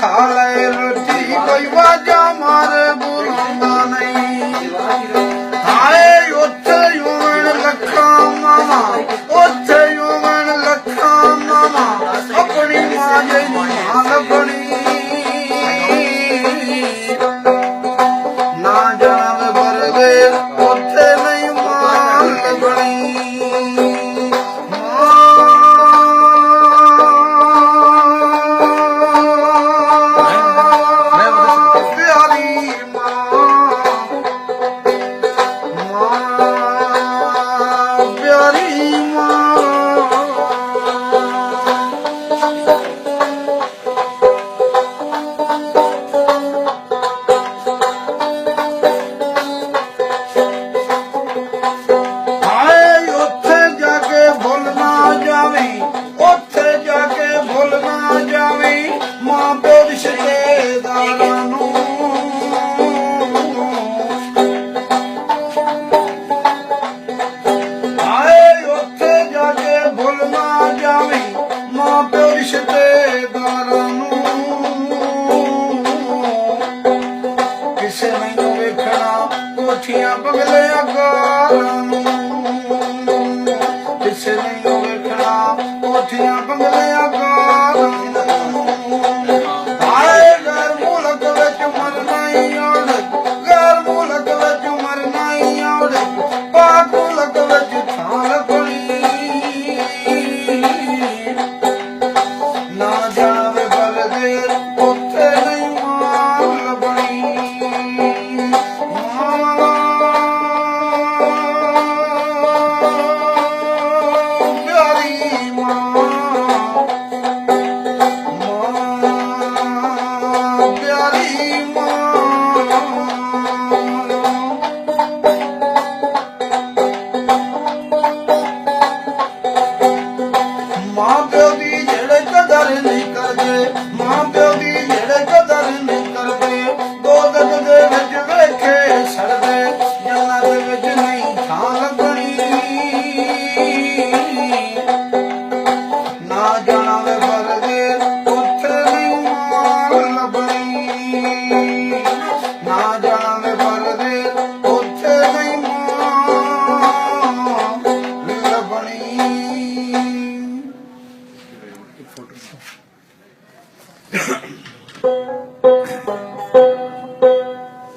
ਲੈ ਰੋਟੀ ਕੋਈ ਵਾਜਾ ਮਾਰ ਬੁਲਾਉਂਦਾ ਨਹੀਂ ਹਾਏ ਉੱਥੇ ਯੂਣ ਲੱਖਾਂ ਮਾਮਾ ਉੱਥੇ ਯੂਣ ਲੱਖਾਂ ਮਾਮਾ ਆਪਣੀ ਮਾਂ ਜਿਹੜੀ ਮਾਂ ਲੱਭਣੀ ਨਾ ਜਾਣ ਵਰਗੇ ਉੱਥੇ ਨਹੀਂ ਮਾਂ ਲੱਭਣੀ ਕਿਸੇ ਮੈਨੂੰ ਵੇਖਣਾ ਕੋਠੀਆਂ ਬੰਗਲਿਆਂ ਗਾਰਾਂ ਨੂੰ ਕਿਸੇ ਮੈਨੂੰ ਵੇਖਣਾ ਕੋਠੀਆਂ ਬੰਗਲਿਆਂ ਗਾਰਾਂ ਨੂੰ ਹਾਏ ਗਰ ਮੁਲਕ ਵਿੱਚ ਮਰਨਾ ਹੀ ਔੜ ਗਰ ਮੁਲਕ ਵਿੱਚ ਮਰਨਾ ਹੀ ਔੜ ਪਾਕ ਮੁਲਕ ਵਿੱਚ ਥਾਂ ਲੱਭਣੀ ਨਾ ਜਾਵੇ ਬਲਦੇ ਉੱਥੇ ਨਹੀਂ ਮਾਂ ਲੱਭਣੀ ਪਿਆਰੀ ਮਾਂ ਪਿਆਰੀ ਮਾਂ ਪਿਓ ਦੀ ਜਿਹੜੇ ਕਦਰ ਨਹੀਂ ਕਰਦੇ ਮਾਂ ਪਿਓ ਦੀ ਜਿਹੜੇ ਕਦਰ ਨਹੀਂ ਕਰਦੇ ਦੋ ਦਿਨ ਦੇ ਵਿੱਚ ਵੇਖੇ ਸੜਦੇ ਜੰਨਾਂ ਦੇ ਵਿੱਚ ਨਹੀਂ ਥਾਂ ਲੱਭਣੀ ਨਾ ਜਾਣਾ ਵੇ ਵਰਗੇ ਉੱਥੇ ਨਹੀਂ ਮਾਂ ਲੱਭਣੀ ਨਾ ਜਾਣਾ ਵੇ ਵਰਗੇ ਉੱਥੇ ਨਹੀਂ ਮਾਂ ਲੱਭਣੀ